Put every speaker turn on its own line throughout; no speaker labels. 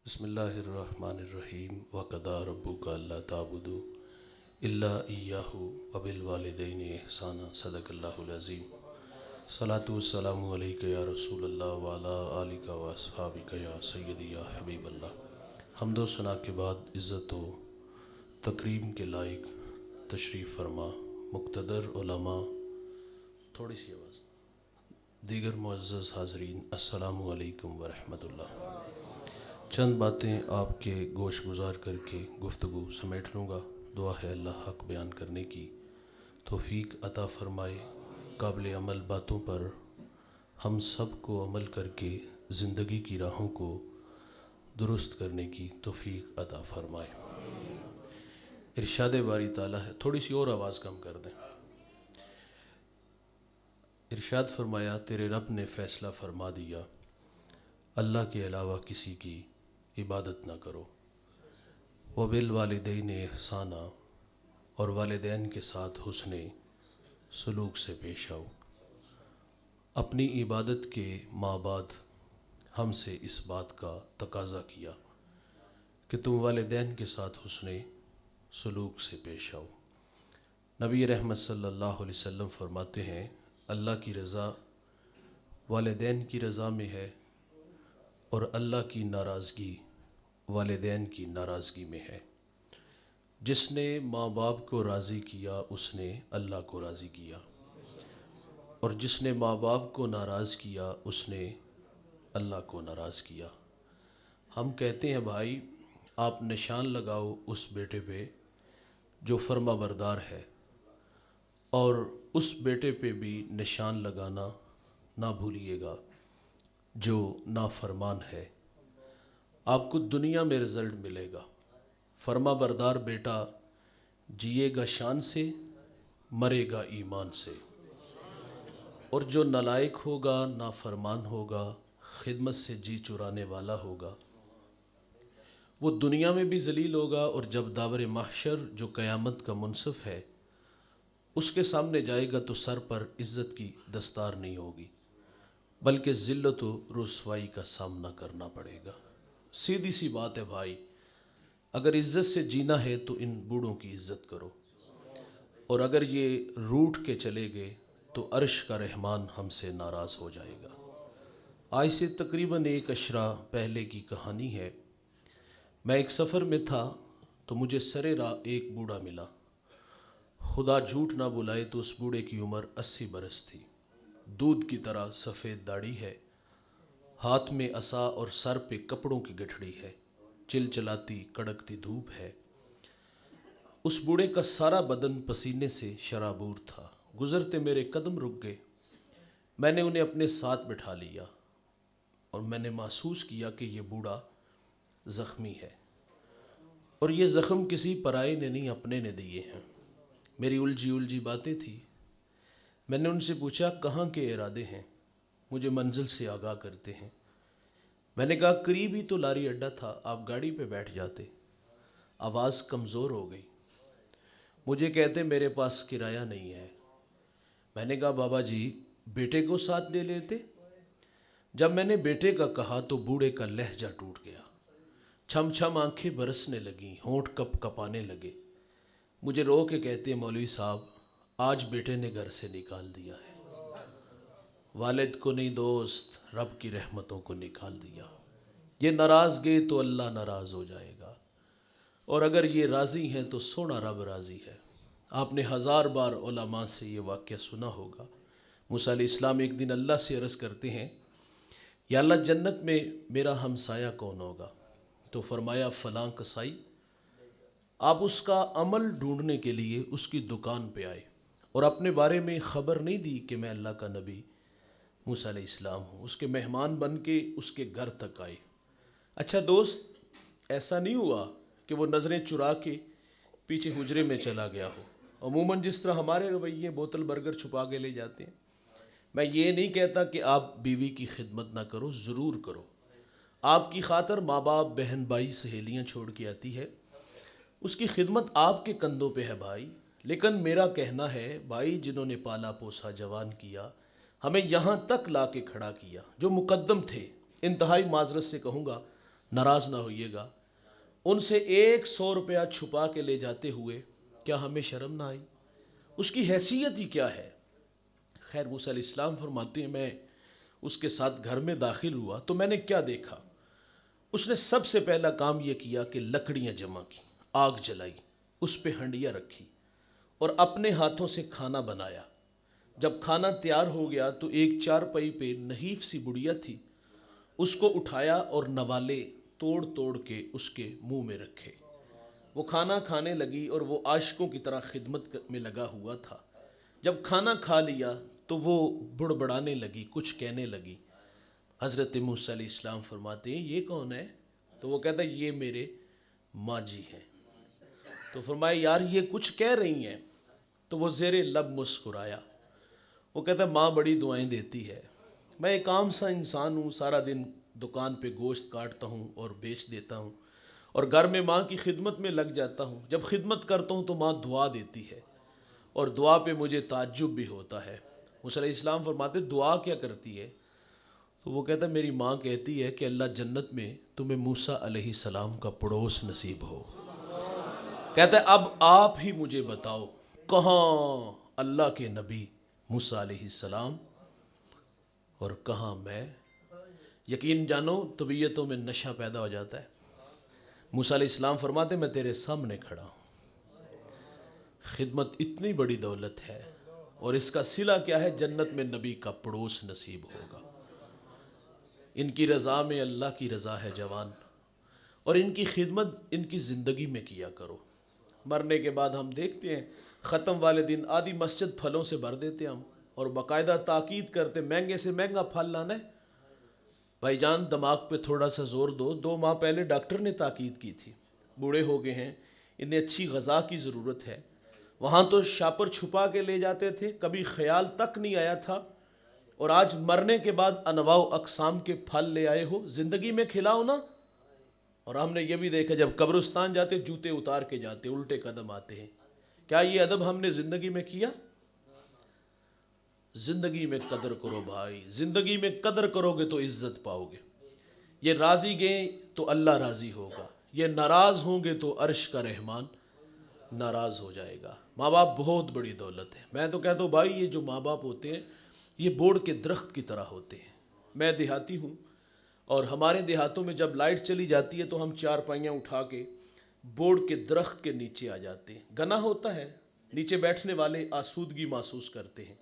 بسم اللہ الرحمن الرحیم وقضى ربک الا تعبدوا الا ایاہ وبالوالدین احسانا صدق اللہ العظیم صلاۃ والسلام علیک یا رسول اللہ وعلی آلک و اصحابک یا سیدی یا حبیب اللہ۔ حمد و ثنا کے بعد عزت و تکریم کے لائق تشریف فرما مقتدر علماء، تھوڑی سی آواز، دیگر معزز حاضرین، السلام علیکم ورحمۃ اللہ۔ چند باتیں آپ کے گوش گزار کر کے گفتگو سمیٹ لوں گا۔ دعا ہے اللہ حق بیان کرنے کی توفیق عطا فرمائے، قابل عمل باتوں پر ہم سب کو عمل کر کے زندگی کی راہوں کو درست کرنے کی توفیق عطا فرمائے۔ ارشاد باری تعالیٰ ہے، تھوڑی سی اور آواز کم کر دیں۔ ارشاد فرمایا، تیرے رب نے فیصلہ فرما دیا، اللہ کے علاوہ کسی کی عبادت نہ کرو، وبالوالدین احسانا، اور والدین کے ساتھ حسن سلوک سے پیش آؤ۔ اپنی عبادت کے ماں بعد ہم سے اس بات کا تقاضا کیا کہ تم والدین کے ساتھ حسن سلوک سے پیش آؤ۔ نبی رحمت صلی اللہ علیہ وسلم فرماتے ہیں، اللہ کی رضا والدین کی رضا میں ہے، اور اللہ کی ناراضگی والدین کی ناراضگی میں ہے۔ جس نے ماں باپ کو راضی کیا اس نے اللہ کو راضی کیا، اور جس نے ماں باپ کو ناراض کیا اس نے اللہ کو ناراض کیا۔ ہم کہتے ہیں بھائی آپ نشان لگاؤ اس بیٹے پہ جو فرما بردار ہے، اور اس بیٹے پہ بھی نشان لگانا نہ بھولیے گا جو نافرمان ہے۔ آپ کو دنیا میں رزلٹ ملے گا، فرما بردار بیٹا جیے گا شان سے، مرے گا ایمان سے، اور جو نالائق ہوگا، نافرمان ہوگا، خدمت سے جی چرانے والا ہوگا، وہ دنیا میں بھی ذلیل ہوگا، اور جب داور محشر جو قیامت کا منصف ہے اس کے سامنے جائے گا تو سر پر عزت کی دستار نہیں ہوگی، بلکہ ذلت و رسوائی کا سامنا کرنا پڑے گا۔ سیدھی سی بات ہے بھائی، اگر عزت سے جینا ہے تو ان بوڑھوں کی عزت کرو، اور اگر یہ روٹ کے چلے گئے تو عرش کا رحمان ہم سے ناراض ہو جائے گا۔ آج سے تقریباً 1 اشرا پہلے کی کہانی ہے۔ میں ایک سفر میں تھا تو مجھے سرے راہ ایک بوڑھا ملا۔ خدا جھوٹ نہ بلائے تو اس بوڑھے کی عمر 80 برس تھی۔ دودھ کی طرح سفید داڑھی ہے، ہاتھ میں عصا اور سر پہ کپڑوں کی گٹھڑی ہے، چلچلاتی کڑکتی دھوپ ہے۔ اس بوڑھے کا سارا بدن پسینے سے شرابور تھا۔ گزرتے میرے قدم رک گئے، میں نے انہیں اپنے ساتھ بٹھا لیا، اور میں نے محسوس کیا کہ یہ بوڑھا زخمی ہے، اور یہ زخم کسی پرائے نے نہیں، اپنے نے دیے ہیں۔ میری الجھی باتیں تھیں۔ میں نے ان سے پوچھا کہاں کے ارادے ہیں، مجھے منزل سے آگاہ کرتے ہیں۔ میں نے کہا قریب ہی تو لاری اڈا تھا، آپ گاڑی پہ بیٹھ جاتے۔ آواز کمزور ہو گئی۔ مجھے کہتے میرے پاس کرایہ نہیں ہے۔ میں نے کہا بابا جی بیٹے کو ساتھ لے لیتے۔ جب میں نے بیٹے کا کہا تو بوڑھے کا لہجہ ٹوٹ گیا، چھم چھم آنکھیں برسنے لگیں، ہونٹ کپ کپانے لگے۔ مجھے رو کے کہتے مولوی صاحب آج بیٹے نے گھر سے نکال دیا ہے، والد کو نہیں دوست، رب کی رحمتوں کو نکال دیا۔ یہ ناراض گئے تو اللہ ناراض ہو جائے گا، اور اگر یہ راضی ہیں تو سونا رب راضی ہے۔ آپ نے 1000 بار علماء سے یہ واقعہ سنا ہوگا۔ موسیٰ علیہ السلام ایک دن اللہ سے عرض کرتے ہیں، یا اللہ جنت میں میرا ہمسایہ کون ہوگا؟ تو فرمایا فلاں کسائی۔ آپ اس کا عمل ڈھونڈنے کے لیے اس کی دکان پہ آئے، اور اپنے بارے میں خبر نہیں دی کہ میں اللہ کا نبی موسیٰ علیہ السلام ہوں۔ اس کے مہمان بن کے اس کے گھر تک آئے۔ اچھا دوست، ایسا نہیں ہوا کہ وہ نظریں چرا کے پیچھے حجرے میں چلا گیا ہو۔ عموماً جس طرح ہمارے رویے بوتل برگر چھپا کے لے جاتے ہیں۔ میں یہ نہیں کہتا کہ آپ بیوی کی خدمت نہ کرو، ضرور کرو۔ آپ کی خاطر ماں باپ، بہن بھائی، سہیلیاں چھوڑ کے آتی ہے، اس کی خدمت آپ کے کندھوں پہ ہے بھائی۔ لیکن میرا کہنا ہے بھائی جنہوں نے پالا پوسا، جوان کیا، ہمیں یہاں تک لا کے کھڑا کیا، جو مقدم تھے، انتہائی معذرت سے کہوں گا ناراض نہ ہوئیے گا، ان سے 100 روپیہ چھپا کے لے جاتے ہوئے کیا ہمیں شرم نہ آئی؟ اس کی حیثیت ہی کیا ہے؟ خیر موسیٰ علیہ السلام فرماتے ہیں میں اس کے ساتھ گھر میں داخل ہوا تو میں نے کیا دیکھا؟ اس نے سب سے پہلا کام یہ کیا کہ لکڑیاں جمع کی، آگ جلائی، اس پہ ہنڈیاں رکھی اور اپنے ہاتھوں سے کھانا بنایا۔ جب کھانا تیار ہو گیا تو ایک چارپائی پہ نحیف سی بڑیا تھی، اس کو اٹھایا اور نوالے توڑ توڑ کے اس کے منہ میں رکھے۔ وہ کھانا کھانے لگی اور وہ عاشقوں کی طرح خدمت میں لگا ہوا تھا۔ جب کھانا کھا لیا تو وہ بڑبڑانے لگی، کچھ کہنے لگی۔ حضرت موسیٰ علیہ السلام فرماتے ہیں یہ کون ہے؟ تو وہ کہتا ہے یہ میرے ماں جی ہیں۔ تو فرمایا یار یہ کچھ کہہ رہی ہیں؟ تو وہ زیر لب مسکرایا۔ وہ کہتا ہے ماں بڑی دعائیں دیتی ہے، میں ایک عام سا انسان ہوں، سارا دن دکان پہ گوشت کاٹتا ہوں اور بیچ دیتا ہوں اور گھر میں ماں کی خدمت میں لگ جاتا ہوں۔ جب خدمت کرتا ہوں تو ماں دعا دیتی ہے اور دعا پہ مجھے تعجب بھی ہوتا ہے۔ موسیٰ علیہ السلام فرماتے دعا کیا کرتی ہے؟ تو وہ کہتا ہے میری ماں کہتی ہے کہ اللہ جنت میں تمہیں موسیٰ علیہ السلام کا پڑوس نصیب ہو۔ کہتا ہے اب آپ ہی مجھے بتاؤ کہاں اللہ کے نبی موسیٰ علیہ السلام اور کہاں میں؟ یقین جانو طبیعتوں میں نشہ پیدا ہو جاتا ہے۔ موسیٰ علیہ السلام فرماتے میں تیرے سامنے کھڑا ہوں، خدمت اتنی بڑی دولت ہے اور اس کا صلہ کیا ہے؟ جنت میں نبی کا پڑوس نصیب ہوگا۔ ان کی رضا میں اللہ کی رضا ہے جوان، اور ان کی خدمت ان کی زندگی میں کیا کرو۔ مرنے کے بعد ہم دیکھتے ہیں ختم والے دن آدھی مسجد پھلوں سے بھر دیتے ہم اور باقاعدہ تاکید کرتے مہنگے سے مہنگا پھل لانا ہے۔ بھائی جان دماغ پہ تھوڑا سا زور دو، 2 ماہ پہلے ڈاکٹر نے تاکید کی تھی، بوڑھے ہو گئے ہیں، انہیں اچھی غذا کی ضرورت ہے۔ وہاں تو شاپر چھپا کے لے جاتے تھے، کبھی خیال تک نہیں آیا تھا، اور آج مرنے کے بعد انواع و اقسام کے پھل لے آئے ہو، زندگی میں کھلاؤ نا۔ اور ہم نے یہ بھی دیکھا جب قبرستان جاتے جوتے اتار کے جاتے، الٹے قدم آتے ہیں۔ کیا یہ ادب ہم نے زندگی میں کیا؟ زندگی میں قدر کرو بھائی، زندگی میں قدر کرو گے تو عزت پاؤ گے۔ یہ راضی گئے تو اللہ راضی ہوگا، یہ ناراض ہوں گے تو عرش کا رحمان ناراض ہو جائے گا۔ ماں باپ بہت بڑی دولت ہے۔ میں تو کہتا ہوں بھائی یہ جو ماں باپ ہوتے ہیں یہ بوڑ کے درخت کی طرح ہوتے ہیں۔ میں دیہاتی ہوں اور ہمارے دیہاتوں میں جب لائٹ چلی جاتی ہے تو ہم چارپائیاں اٹھا کے بوڑ کے درخت کے نیچے آ جاتے ہیں۔ گنا ہوتا ہے، نیچے بیٹھنے والے آسودگی محسوس کرتے ہیں،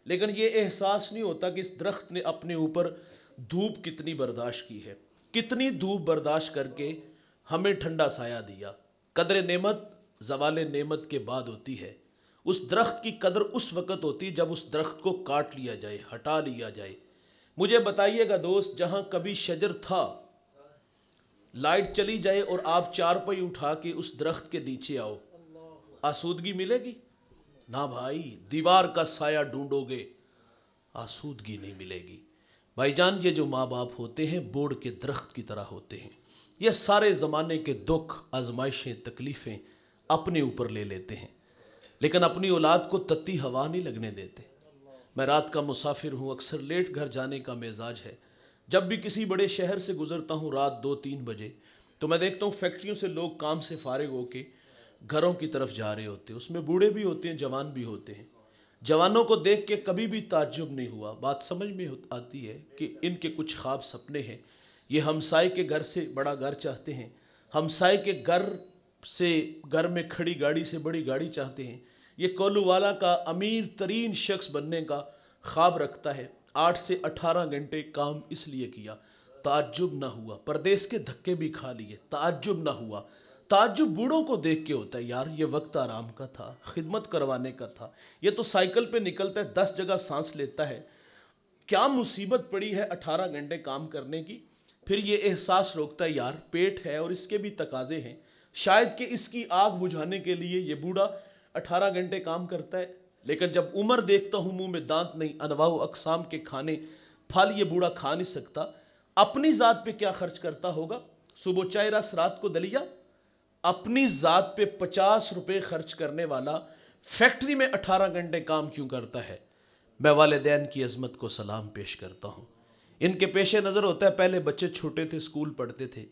لیکن یہ احساس نہیں ہوتا کہ اس درخت نے اپنے اوپر دھوپ کتنی برداشت کی ہے، کتنی دھوپ برداشت کر کے ہمیں ٹھنڈا سایہ دیا۔ قدر نعمت زوال نعمت کے بعد ہوتی ہے۔ اس درخت کی قدر اس وقت ہوتی ہے جب اس درخت کو کاٹ لیا جائے، ہٹا لیا جائے۔ مجھے بتائیے گا دوست، جہاں کبھی شجر تھا، لائٹ چلی جائے اور آپ چارپائی اٹھا کے اس درخت کے نیچے آؤ، آسودگی ملے گی؟ نہ بھائی، دیوار کا سایہ ڈھونڈو گے، آسودگی نہیں ملے گی۔ بھائی جان یہ جو ماں باپ ہوتے ہیں بوڑ کے درخت کی طرح ہوتے ہیں، یہ سارے زمانے کے دکھ، آزمائشیں، تکلیفیں اپنے اوپر لے لیتے ہیں، لیکن اپنی اولاد کو تتی ہوا نہیں لگنے دیتے۔ میں رات کا مسافر ہوں، اکثر لیٹ گھر جانے کا مزاج ہے۔ جب بھی کسی بڑے شہر سے گزرتا ہوں رات 2-3 بجے تو میں دیکھتا ہوں فیکٹریوں سے لوگ کام سے فارغ ہو کے گھروں کی طرف جا رہے ہوتے ہیں، اس میں بوڑھے بھی ہوتے ہیں، جوان بھی ہوتے ہیں۔ جوانوں کو دیکھ کے کبھی بھی تعجب نہیں ہوا، بات سمجھ میں آتی ہے کہ ان کے کچھ خواب سپنے ہیں۔ یہ ہمسائے کے گھر سے بڑا گھر چاہتے ہیں، ہمسائے کے گھر میں کھڑی گاڑی سے بڑی گاڑی چاہتے ہیں۔ یہ کولو والا کا امیر ترین شخص بننے کا خواب رکھتا ہے۔ 8 سے 18 گھنٹے کام اس لیے کیا، تعجب نہ ہوا۔ پردیس کے دھکے بھی کھا لیے، تعجب نہ ہوا۔ تعجب بوڑھوں کو دیکھ کے ہوتا ہے، یار یہ وقت آرام کا تھا، خدمت کروانے کا تھا۔ یہ تو سائیکل پہ نکلتا ہے، 10 جگہ سانس لیتا ہے، کیا مصیبت پڑی ہے 18 گھنٹے کام کرنے کی۔ پھر یہ احساس روکتا ہے یار پیٹ ہے اور اس کے بھی تقاضے ہیں، شاید کہ اس کی آگ بجھانے کے لیے یہ بوڑھا 18 گھنٹے کام کرتا ہے۔ لیکن جب عمر دیکھتا ہوں منہ میں دانت نہیں، انواع و اقسام کے کھانے پھل یہ بوڑھا کھا نہیں سکتا، اپنی ذات پہ کیا خرچ کرتا ہوگا؟ صبح چائے رس رات کو دلیا۔ اپنی ذات پہ 50 روپے خرچ کرنے والا فیکٹری میں 18 گھنٹے کام کیوں کرتا ہے؟ میں والدین کی عظمت کو سلام پیش کرتا ہوں۔ ان کے پیش نظر ہوتا ہے پہلے بچے چھوٹے تھے، اسکول پڑھتے تھے،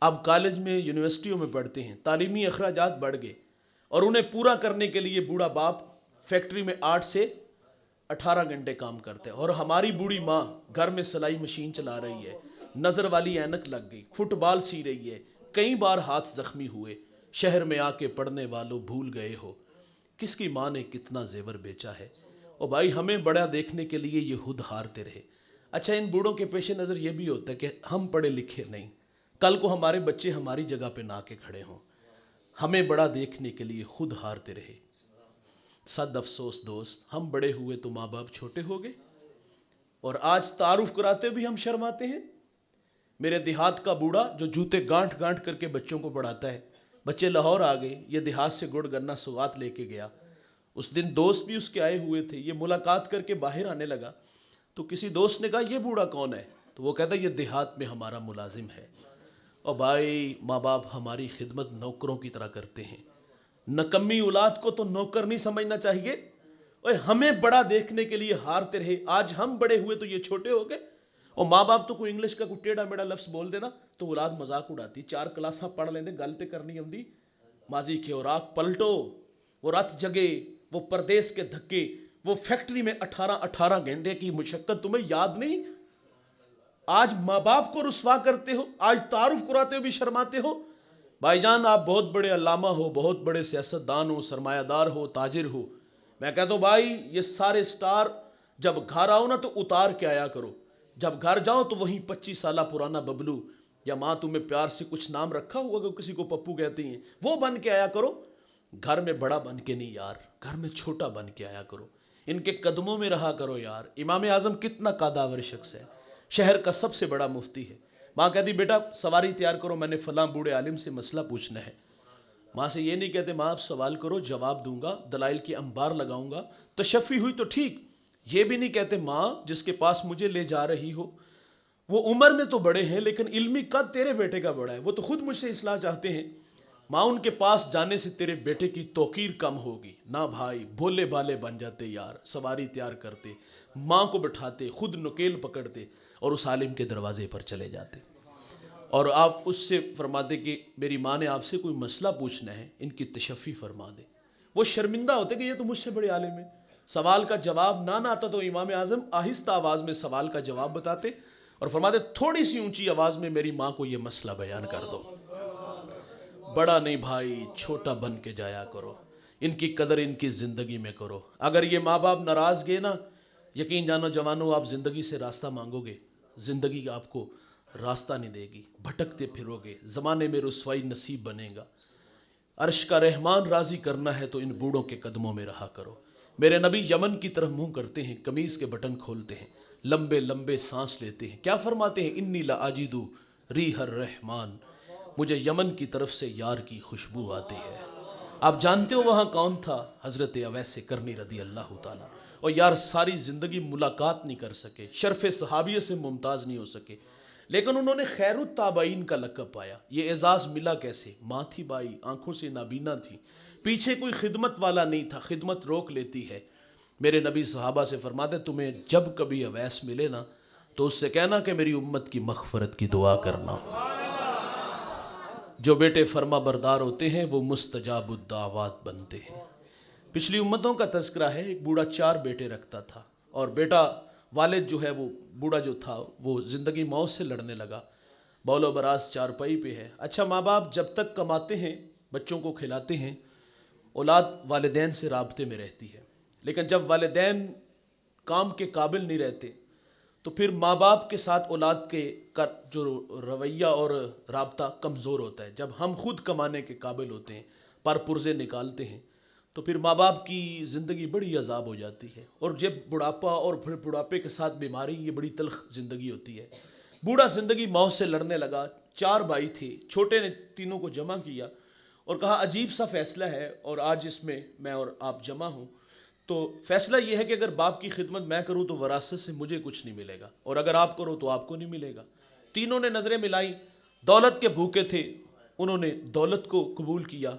اب کالج میں یونیورسٹیوں میں پڑھتے ہیں، تعلیمی اخراجات بڑھ گئے، اور انہیں پورا کرنے کے لیے بوڑھا باپ فیکٹری میں 8 سے 18 گھنٹے کام کرتے ہیں، اور ہماری بوڑھی ماں گھر میں سلائی مشین چلا رہی ہے، نظر والی اینک لگ گئی، فٹ بال سی رہی ہے، کئی بار ہاتھ زخمی ہوئے، شہر میں آ کے پڑھنے والوں بھول گئے ہو کس کی ماں نے کتنا زیور بیچا ہے۔ اور بھائی ہمیں بڑا دیکھنے کے لیے یہ خود ہارتے رہے۔ اچھا، ان بوڑھوں کے پیش نظر یہ بھی ہوتا ہے کہ ہم پڑھے لکھے نہیں، کل کو ہمارے بچے ہماری جگہ پہ نہ آ کے کھڑے ہوں، ہمیں بڑا دیکھنے کے لیے خود ہارتے رہے۔ صد افسوس دوست، ہم بڑے ہوئے تو ماں باپ چھوٹے ہو گئے، اور آج تعارف کراتے بھی ہم شرماتے ہیں۔ میرے دیہات کا بوڑھا جو جوتے گانٹھ گانٹھ کر کے بچوں کو پڑھاتا ہے، بچے لاہور آ گئے، یہ دیہات سے گڑ گنا سوغات لے کے گیا۔ اس دن دوست بھی اس کے آئے ہوئے تھے، یہ ملاقات کر کے باہر آنے لگا تو کسی دوست نے کہا یہ بوڑھا کون ہے؟ تو وہ کہتا یہ دیہات میں ہمارا ملازم ہے۔ اور بھائی ماں باپ ہماری خدمت نوکروں کی طرح کرتے ہیں، نکمی اولاد کو تو نوکر نہیں سمجھنا چاہیے۔ اور ہمیں بڑا دیکھنے کے لیے ہارتے رہے، آج ہم بڑے ہوئے تو یہ چھوٹے ہو گئے۔ اور ماں باپ تو کوئی انگلش کا کوئی ٹیڑھا میڑا لفظ بول دینا تو اولاد مذاق اڑاتی، 4 کلاساں پڑھ لینے گل تے کرنی ہوں دی ماضی کے اوراق پلٹو، وہ رات جگے، وہ پردیس کے دھکے، وہ فیکٹری میں 18 گھنٹے کی مشقت تمہیں یاد نہیں؟ آج ماں باپ کو رسوا کرتے ہو، آج تعارف کراتے ہو بھی شرماتے ہو۔ بھائی جان آپ بہت بڑے علامہ ہو، بہت بڑے سیاستدان ہو، سرمایہ دار ہو، تاجر ہو، میں کہتا ہوں بھائی یہ سارے سٹار جب گھر آؤ نا تو اتار کے آیا کرو، جب گھر جاؤ تو وہیں 25 سالہ پرانا ببلو یا ماں تمہیں پیار سے کچھ نام رکھا ہوا کہ کسی کو پپو کہتے ہیں وہ بن کے آیا کرو۔ گھر میں بڑا بن کے نہیں یار، گھر میں چھوٹا بن کے آیا کرو، ان کے قدموں میں رہا کرو یار۔ امام اعظم کتنا قاداور شخص ہے، شہر کا سب سے بڑا مفتی ہے۔ ماں کہتی بیٹا سواری تیار کرو، میں نے فلاں بوڑھے عالم سے مسئلہ پوچھنا ہے۔ ماں سے یہ نہیں کہتے ماں آپ سوال کرو جواب دوں گا، دلائل کی انبار لگاؤں گا، تشفی ہوئی تو ٹھیک۔ یہ بھی نہیں کہتے ماں جس کے پاس مجھے لے جا رہی ہو وہ عمر میں تو بڑے ہیں لیکن علمی قد تیرے بیٹے کا بڑا ہے، وہ تو خود مجھ سے اصلاح چاہتے ہیں۔ ماں ان کے پاس جانے سے تیرے بیٹے کی توقیر کم ہوگی نہ بھائی، بھولے بالے بن جاتے یار، سواری تیار کرتے، ماں کو بٹھاتے، خود نکیل پکڑتے اور اس عالم کے دروازے پر چلے جاتے، اور آپ اس سے فرماتے کہ میری ماں نے آپ سے کوئی مسئلہ پوچھنا ہے، ان کی تشفی فرما دے۔ وہ شرمندہ ہوتے کہ یہ تو مجھ سے بڑے عالم ہیں۔ سوال کا جواب نہ آتا تو امام اعظم آہستہ آواز میں سوال کا جواب بتاتے اور فرماتے تھوڑی سی اونچی آواز میں میری ماں کو یہ مسئلہ بیان کر دو۔ بڑا نہیں بھائی، چھوٹا بن کے جایا کرو، ان کی قدر ان کی زندگی میں کرو۔ اگر یہ ماں باپ ناراض گئے نا، یقین جانو جوانوں آپ زندگی سے راستہ مانگو گے، زندگی آپ کو راستہ نہیں دے گی، بھٹکتے پھرو گے، زمانے میں رسوائی نصیب بنے گا۔ عرش کا رحمان راضی کرنا ہے تو ان بوڑھوں کے قدموں میں رہا کرو۔ میرے نبی یمن کی طرف منہ کرتے ہیں، قمیض کے بٹن کھولتے ہیں، لمبے لمبے سانس لیتے ہیں، کیا فرماتے ہیں؟ انی لاجد ریح الرحمان، مجھے یمن کی طرف سے یار کی خوشبو آتی ہے۔ آپ جانتے ہو وہاں کون تھا؟ حضرت اویس کرنی رضی اللہ تعالیٰ۔ اور یار ساری زندگی ملاقات نہیں کر سکے، شرف صحابیہ سے ممتاز نہیں ہو سکے، لیکن انہوں نے خیر التابعین کا لقب پایا۔ یہ اعزاز ملا کیسے؟ ماں تھی بائی، آنکھوں سے نابینا تھی، پیچھے کوئی خدمت والا نہیں تھا، خدمت روک لیتی ہے۔ میرے نبی صحابہ سے فرماتے تمہیں جب کبھی اویس ملے نا تو اس سے کہنا کہ میری امت کی مغفرت کی دعا کرنا۔ جو بیٹے فرما بردار ہوتے ہیں وہ مستجاب الدعوات بنتے ہیں۔ پچھلی امتوں کا تذکرہ ہے، ایک بوڑھا 4 بیٹے رکھتا تھا، اور بیٹا والد جو ہے وہ بوڑھا جو تھا وہ زندگی موت سے لڑنے لگا، بول و براز چارپائی پہ ہے۔ اچھا ماں باپ جب تک کماتے ہیں، بچوں کو کھلاتے ہیں، اولاد والدین سے رابطے میں رہتی ہے، لیکن جب والدین کام کے قابل نہیں رہتے تو پھر ماں باپ کے ساتھ اولاد کے جو رویہ اور رابطہ کمزور ہوتا ہے۔ جب ہم خود کمانے کے قابل ہوتے ہیں، پر پرزے نکالتے ہیں، تو پھر ماں باپ کی زندگی بڑی عذاب ہو جاتی ہے، اور جب بڑھاپا اور پھر بڑھاپے کے ساتھ بیماری، یہ بڑی تلخ زندگی ہوتی ہے۔ بوڑھا زندگی موت سے لڑنے لگا، 4 بھائی تھے، چھوٹے نے تینوں کو جمع کیا اور کہا عجیب سا فیصلہ ہے اور آج اس میں میں اور آپ جمع ہوں، تو فیصلہ یہ ہے کہ اگر باپ کی خدمت میں کروں تو وراثت سے مجھے کچھ نہیں ملے گا، اور اگر آپ کرو تو آپ کو نہیں ملے گا۔ تینوں نے نظریں ملائیں، دولت کے بھوکے تھے، انہوں نے دولت کو قبول کیا،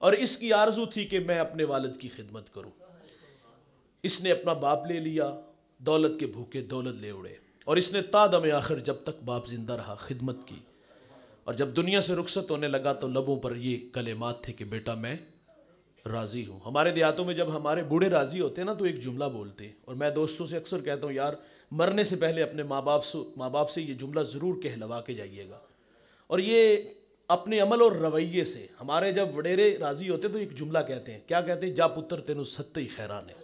اور اس کی آرزو تھی کہ میں اپنے والد کی خدمت کروں۔ اس نے اپنا باپ لے لیا، دولت کے بھوکے دولت لے اڑے، اور اس نے تا دم آخر جب تک باپ زندہ رہا خدمت کی، اور جب دنیا سے رخصت ہونے لگا تو لبوں پر یہ کلمات تھے کہ بیٹا میں راضی ہوں. ہمارے دیہاتوں میں جب ہمارے بوڑھے راضی ہوتے ہیں نا تو ایک جملہ بولتے ہیں, اور میں دوستوں سے اکثر کہتا ہوں یار مرنے سے پہلے اپنے ماں باپ سے یہ جملہ ضرور کہلوا کے جائیے گا. اور یہ اپنے عمل اور رویے سے ہمارے جب وڈیرے راضی ہوتے تو ایک جملہ کہتے ہیں, کیا کہتے ہیں؟ جا پتر تینوں ستّی خیران ہے.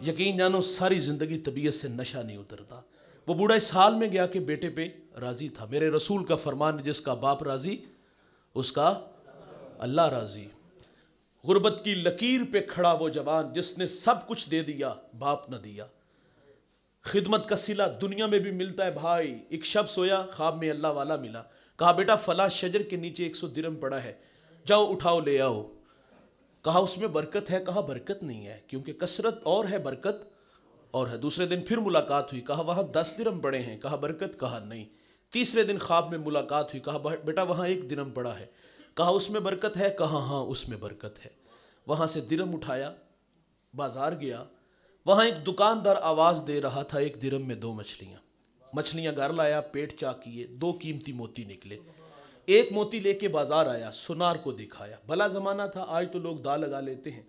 یقین جانو ساری زندگی طبیعت سے نشہ نہیں اترتا. وہ بوڑھا اس حال میں گیا کہ بیٹے پہ راضی تھا. میرے رسول کا فرمان ہے جس کا باپ راضی اس کا اللہ راضی. غربت کی لکیر پہ کھڑا وہ جوان جس نے سب کچھ دے دیا باپ نہ دیا. خدمت کا صلہ دنیا میں بھی ملتا ہے بھائی. ایک شب سویا خواب میں اللہ والا ملا, کہا بیٹا فلاں شجر کے نیچے 100 درہم پڑا ہے, جاؤ اٹھاؤ لے آؤ. کہا اس میں برکت ہے؟ کہا برکت نہیں ہے, کیونکہ کثرت اور ہے برکت اور ہے. دوسرے دن پھر ملاقات ہوئی, کہا وہاں 10 درہم پڑے ہیں, کہا برکت, کہا نہیں. تیسرے دن خواب میں ملاقات ہوئی, کہا بیٹا وہاں 1 درہم پڑا ہے, کہا اس میں برکت ہے؟ کہا ہاں اس میں برکت ہے. وہاں سے درہم اٹھایا, بازار گیا, وہاں ایک دکاندار آواز دے رہا تھا 1 درہم میں 2 مچھلیاں گھر لایا, پیٹ چاک کیے, 2 قیمتی موتی نکلے. ایک موتی لے کے بازار آیا, سونار کو دکھایا. بھلا زمانہ تھا, آج تو لوگ دا لگا لیتے ہیں.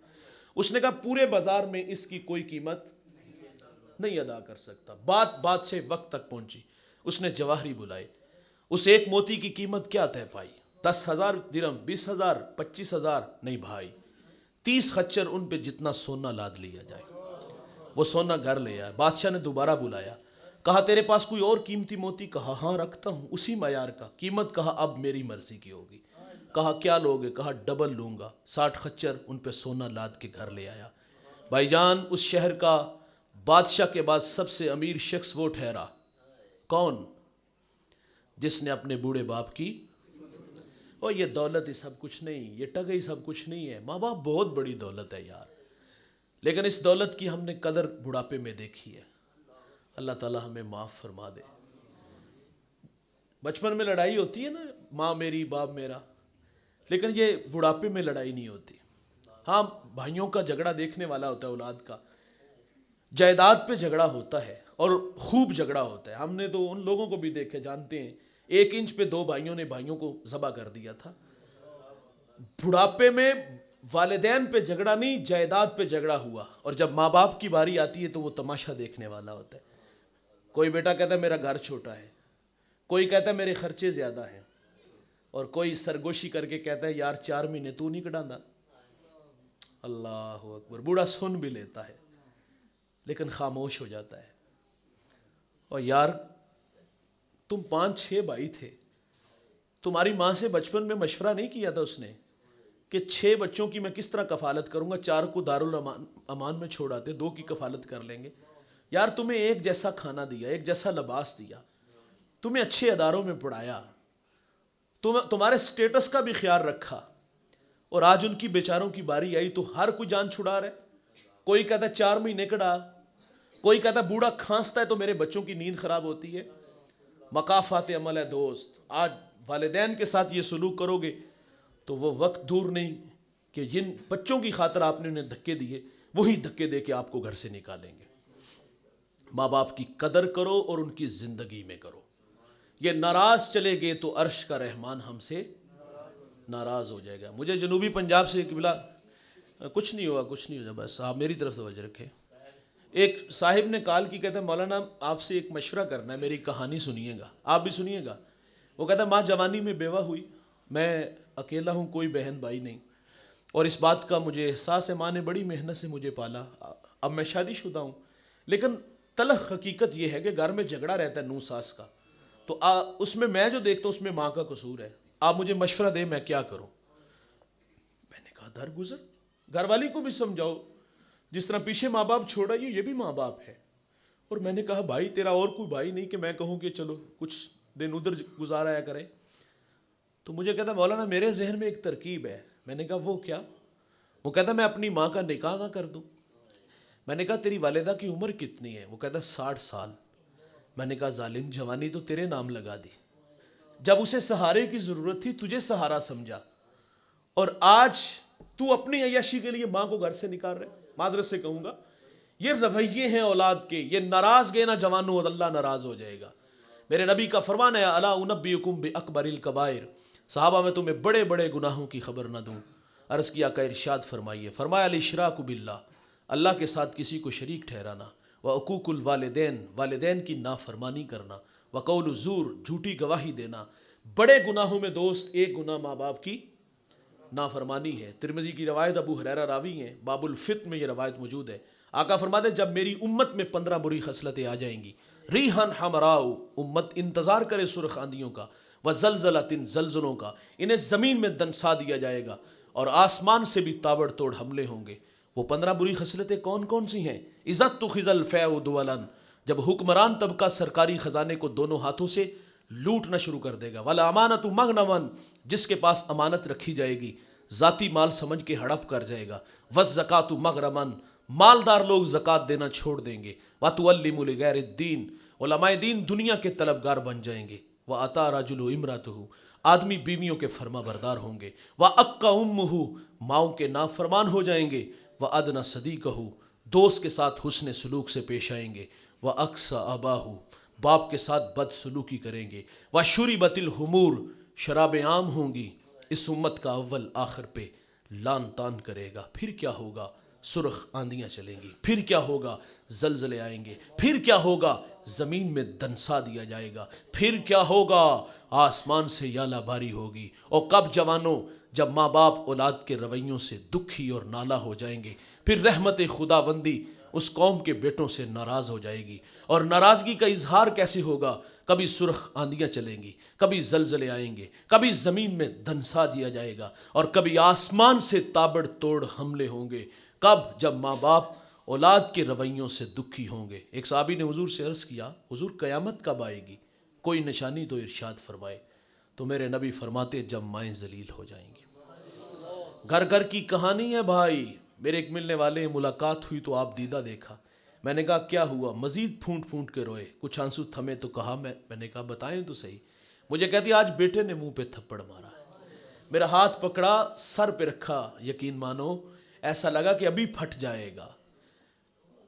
اس نے کہا پورے بازار میں اس کی کوئی قیمت نہیں ادا کر سکتا. بات سے وقت تک پہنچی. اس نے جواہری بلائے. اس ایک موتی کی قیمت کیا طے پائی؟ 10,000 درہم, 20,000, 25,000. نہیں بھائی, 30 خچر ان پہ جتنا سونا لاد لیا جائے. وہ سونا گھر لے آیا. بادشاہ نے دوبارہ بلایا, کہا تیرے پاس کوئی اور قیمتی موتی؟ کہا ہاں رکھتا ہوں اسی معیار کا. قیمت؟ کہا اب میری مرضی کی ہوگی. کہا کیا لوگے؟ کہا ڈبل لوں گا. 60 خچر ان پہ سونا لاد کے گھر لے آیا. بھائی جان اس شہر کا بادشاہ کے بعد سب سے امیر شخص وہ ٹھہرا. کون؟ جس نے اپنے بوڑھے باپ کی, اور یہ دولت ہی سب کچھ نہیں, یہ ٹگے ہی سب کچھ نہیں ہے. ماں باپ بہت بڑی دولت ہے یار, لیکن اس دولت کی ہم نے قدر بڑھاپے میں دیکھی ہے. اللہ تعالی ہمیں معاف فرما دے. بچپن میں لڑائی ہوتی ہے نا, ماں میری باپ میرا, لیکن یہ بڑھاپے میں لڑائی نہیں ہوتی. ہاں بھائیوں کا جھگڑا دیکھنے والا ہوتا ہے, اولاد کا جائیداد پہ جھگڑا ہوتا ہے اور خوب جھگڑا ہوتا ہے. ہم نے تو ان لوگوں کو بھی دیکھے, جانتے ہیں 1 انچ پہ 2 بھائیوں نے بھائیوں کو ذبح کر دیا تھا. بڑھاپے میں والدین پہ جھگڑا نہیں, جائیداد پہ جھگڑا ہوا. اور جب ماں باپ کی باری آتی ہے تو وہ تماشا دیکھنے والا ہوتا ہے. کوئی بیٹا کہتا ہے میرا گھر چھوٹا ہے, کوئی کہتا ہے میرے خرچے زیادہ ہیں, اور کوئی سرگوشی کر کے کہتا ہے یار 4 مہینے تو نہیں کٹاندا. اللہ اکبر. بوڑھا سن بھی لیتا ہے لیکن خاموش ہو جاتا ہے. اور یار تم 5-6 بھائی تھے, تمہاری ماں سے بچپن میں مشورہ نہیں کیا تھا اس نے کہ 6 بچوں کی میں کس طرح کفالت کروں گا؟ 4 کو دارالامان میں چھوڑ آتے, 2 کی کفالت کر لیں گے. یار تمہیں ایک جیسا کھانا دیا, ایک جیسا لباس دیا, تمہیں اچھے اداروں میں پڑھایا, تمہارے سٹیٹس کا بھی خیال رکھا, اور آج ان کی بیچاروں کی باری آئی تو ہر کوئی جان چھڑا رہے. کوئی کہتا ہے 4 مہینے کڑا, کوئی کہتا ہے بوڑھا کھانستا ہے تو میرے بچوں کی نیند خراب ہوتی ہے. مقافات عمل ہے دوست. آج والدین کے ساتھ یہ سلوک کرو گے تو وہ وقت دور نہیں کہ جن بچوں کی خاطر آپ نے انہیں دھکے دیے وہی دھکے دے کے آپ کو گھر سے نکالیں گے. ماں باپ کی قدر کرو اور ان کی زندگی میں کرو. یہ ناراض چلے گئے تو عرش کا رحمان ہم سے ناراض ہو جائے گا. مجھے جنوبی پنجاب سے قبلہ کچھ نہیں ہوا, بس آپ میری طرف توجہ رکھیں. ایک صاحب نے کال کی, کہتا ہے مولانا آپ سے ایک مشورہ کرنا ہے, میری کہانی سنیے گا, آپ بھی سنیے گا. وہ کہتا ہے ماں جوانی میں بیوہ ہوئی, میں اکیلا ہوں, کوئی بہن بھائی نہیں, اور اس بات کا مجھے احساس ہے ماں نے بڑی محنت سے مجھے پالا. اب میں شادی شدہ ہوں, لیکن تلخ حقیقت یہ ہے کہ گھر میں جھگڑا رہتا ہے نو ساس کا, تو اس میں جو دیکھتا ہوں اس میں ماں کا قصور ہے. آپ مجھے مشورہ دیں میں کیا کروں. میں نے کہا درگزر, گھر والی کو بھی سمجھاؤ, جس طرح پیچھے ماں باپ چھوڑا یہ بھی ماں باپ ہے. اور میں نے کہا بھائی تیرا اور کوئی بھائی نہیں کہ میں کہوں کہ چلو کچھ دن ادھر گزارا کرے. تو مجھے کہتا مولانا میرے ذہن میں ایک ترکیب ہے. میں نے کہا وہ کیا؟ وہ کہتا میں اپنی ماں کا نکاح نہ کر دوں. میں نے کہا تیری والدہ کی عمر کتنی ہے؟ وہ کہتا 60 سال. میں نے کہا ظالم, جوانی تو تیرے نام لگا دی, جب اسے سہارے کی ضرورت تھی تجھے سہارا سمجھا, اور آج تو اپنی عیاشی کے لیے ماں کو گھر سے نکال رہے. معذرت سے کہوں گا یہ رویے ہیں اولاد کے. یہ ناراض گئے نا جوانوں, اللہ ناراض ہو جائے گا. میرے نبی کا فرمان ہے الا انبئکم باکبر الکبائر، صحابہ میں تمہیں بڑے بڑے گناہوں کی خبر نہ دوں؟ عرض کیا کہ ارشاد فرمائیے، فرمایا الاشراک باللہ، اللہ کے ساتھ کسی کو شریک ٹھہرانا، وعقوق الوالدین، والدین کی نافرمانی کرنا، وقول الزور، جھوٹی گواہی دینا۔ بڑے گناہوں میں دوست ایک گناہ ماں باپ کی نافرمانی ہے۔ ترمذی کی روایت، ابو ہریرہ راوی ہیں، باب الفتن میں یہ روایت موجود ہے۔ آقا فرماتے ہیں جب میری امت میں 15 بری خصلتیں آ جائیں گی، ریحن حمراؤ، امت انتظار کرے سرخ آندھیوں کا، وزلزلۃ، زلزلوں کا، انہیں زمین میں دنسا دیا جائے گا اور آسمان سے بھی تابڑ توڑ حملے ہوں گے۔ وہ 15 بری خصلتیں کون کون سی ہیں؟ عزت تخذ الفیء دولا، جب حکمران طبقہ سرکاری خزانے کو دونوں ہاتھوں سے لوٹنا شروع کر دے گا، والا امانت مغنمن، جس کے پاس امانت رکھی جائے گی ذاتی مال سمجھ کے ہڑپ کر جائے گا، والزکاۃ مغرمن، مالدار لوگ زکوٰۃ دینا چھوڑ دیں گے، وتعلم لغیر الدین، علماء دین دنیا کے طلبگار بن جائیں گے، وَأَتَى رَجُلُ امرأته، آدمی بیویوں کے فرما بردار ہوں گے، وَأَقَّ أُمُّهُ، ماؤں کے نافرمان ہو جائیں گے، وَأَدْنَى صَدِيقَهُ، دوست کے ساتھ حسن سلوک سے پیش آئیں گے، وَأَقْصَى أَبَاهُ، باپ کے ساتھ بد سلوکی کریں گے، وَشُرِبَتِ الْخُمُورُ، شرابیں عام ہوں گی۔ اس امت کا اول آخر پہ لان تان کرے گا۔ پھر کیا ہوگا؟ سرخ آندیاں چلیں گی، پھر کیا ہوگا؟ زلزلے آئیں گے، پھر کیا ہوگا؟ زمین میں دنسا دیا جائے گا، پھر کیا ہوگا؟ آسمان سے یالہ باری ہوگی۔ اور کب جوانوں؟ جب ماں باپ اولاد کے رویوں سے دکھی اور نالا ہو جائیں گے، پھر رحمت خداوندی اس قوم کے بیٹوں سے ناراض ہو جائے گی۔ اور ناراضگی کا اظہار کیسے ہوگا؟ کبھی سرخ آندیاں چلیں گی، کبھی زلزلے آئیں گے، کبھی زمین میں دنسا دیا جائے گا، اور کبھی آسمان سے تابڑ توڑ حملے ہوں گے۔ کب؟ جب ماں باپ اولاد کے رویوں سے دکھی ہوں گے۔ ایک صحابی نے حضور سے عرض کیا، حضور قیامت کب آئے گی؟ کوئی نشانی تو ارشاد فرمائے۔ تو میرے نبی فرماتے جب مائیں ذلیل ہو جائیں گی۔ گھر گھر کی کہانی ہے بھائی۔ میرے ایک ملنے والے ملاقات ہوئی تو آپ دیدہ دیکھا۔ میں نے کہا کیا ہوا؟ مزید پھونٹ پھونٹ کے روئے، کچھ آنسو تھمے تو کہا میں نے کہا بتائیں تو صحیح۔ مجھے کہتی آج بیٹے نے منہ پہ تھپڑ مارا۔ میرا ہاتھ پکڑا، سر پہ رکھا، یقین مانو ایسا لگا کہ ابھی پھٹ جائے گا۔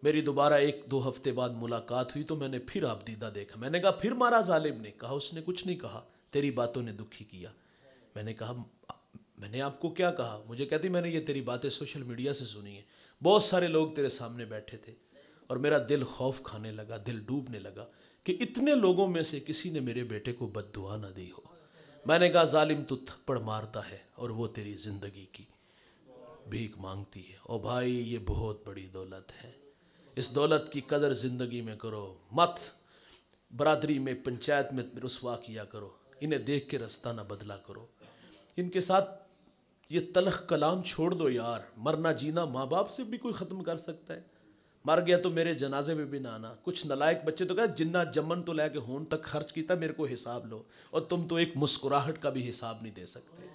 میری دوبارہ 1-2 ہفتے بعد ملاقات ہوئی تو میں نے پھر آپ دیدہ دیکھا۔ میں نے کہا پھر مارا ظالم نے؟ کہا اس نے کچھ نہیں کہا، تیری باتوں نے دکھی کیا۔ میں نے کہا میں نے آپ کو کیا کہا؟ مجھے کہتی میں نے یہ تیری باتیں سوشل میڈیا سے سنی ہیں، بہت سارے لوگ تیرے سامنے بیٹھے تھے، اور میرا دل خوف کھانے لگا، دل ڈوبنے لگا کہ اتنے لوگوں میں سے کسی نے میرے بیٹے کو بد دعا نہ دی ہو۔ میں نے کہا ظالم تو تھپڑ مارتا ہے اور وہ تیری زندگی کی بھیک مانگتی ہے۔ اور بھائی یہ بہت بڑی دولت ہے، اس دولت کی قدر زندگی میں کرو، مت برادری میں پنچایت میں رسوا کیا کرو، انہیں دیکھ کے رستہ نہ بدلا کرو، ان کے ساتھ یہ تلخ کلام چھوڑ دو یار۔ مرنا جینا ماں باپ سے بھی کوئی ختم کر سکتا ہے، مر گیا تو میرے جنازے میں بھی نہ آنا۔ کچھ نلائق بچے تو کہتے جنہ جمن تو لے کے ہون تک خرچ کیتا، میرے کو حساب لو، اور تم تو ایک مسکراہٹ کا بھی حساب نہیں دے سکتے،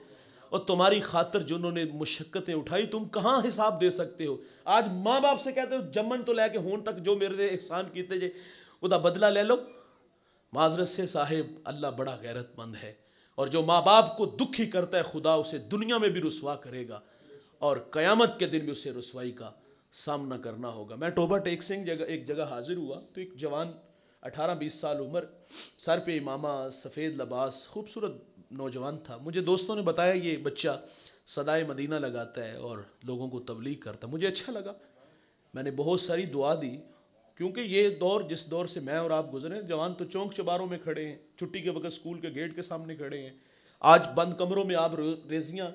اور تمہاری خاطر جنہوں نے مشقتیں اٹھائی تم کہاں حساب دے سکتے ہو؟ آج ماں باپ سے کہتے ہو جمن تو لے کے ہون تک جو میرے احسان کیتے جے وہ بدلہ لے لو۔ معذرت سے صاحب، اللہ بڑا غیرت مند ہے، اور جو ماں باپ کو دکھی کرتا ہے خدا اسے دنیا میں بھی رسوا کرے گا، اور قیامت کے دن بھی اسے رسوائی کا سامنا کرنا ہوگا۔ میں ٹوبہ ٹیک سنگھ ایک جگہ حاضر ہوا تو ایک جوان 18-20 سال عمر، سر پہ امامہ، سفید لباس، خوبصورت نوجوان تھا۔ مجھے دوستوں نے بتایا یہ بچہ صدائے مدینہ لگاتا ہے اور لوگوں کو تبلیغ کرتا ہے۔ مجھے اچھا لگا، میں نے بہت ساری دعا دی، کیونکہ یہ دور جس دور سے میں اور آپ گزرے، جوان تو چونک چباروں میں کھڑے ہیں، چھٹی کے وقت اسکول کے گیٹ کے سامنے کھڑے ہیں، آج بند کمروں میں آپ ریزیاں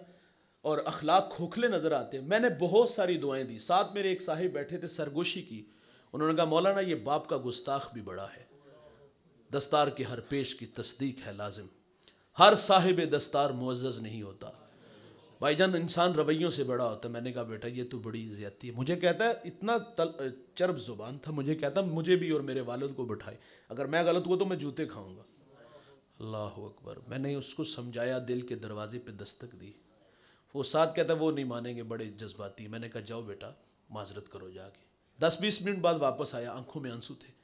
اور اخلاق کھوکھلے نظر آتے ہیں۔ میں نے بہت ساری دعائیں دی، ساتھ میرے ایک صاحب بیٹھے تھے، سرگوشی کی، انہوں نے کہا مولانا یہ باپ کا گستاخ بھی بڑا ہے، دستار کے ہر پیش کی تصدیق ہے لازم، ہر صاحب دستار معزز نہیں ہوتا، بھائی جان انسان رویوں سے بڑا ہوتا ہے۔ میں نے کہا بیٹا یہ تو بڑی زیادتی ہے۔ مجھے کہتا ہے اتنا چرب زبان تھا، مجھے کہتا مجھے بھی اور میرے والد کو بٹھائے، اگر میں غلط ہوا تو میں جوتے کھاؤں گا۔ اللہ اکبر۔ میں نے اس کو سمجھایا، دل کے دروازے پہ دستک دی، وہ ساتھ کہتا وہ نہیں مانیں گے، بڑے جذباتی۔ میں نے کہا جاؤ بیٹا معذرت کرو جا کے۔ 10-20 منٹ بعد واپس آیا، آنکھوں میں آنسو تھے۔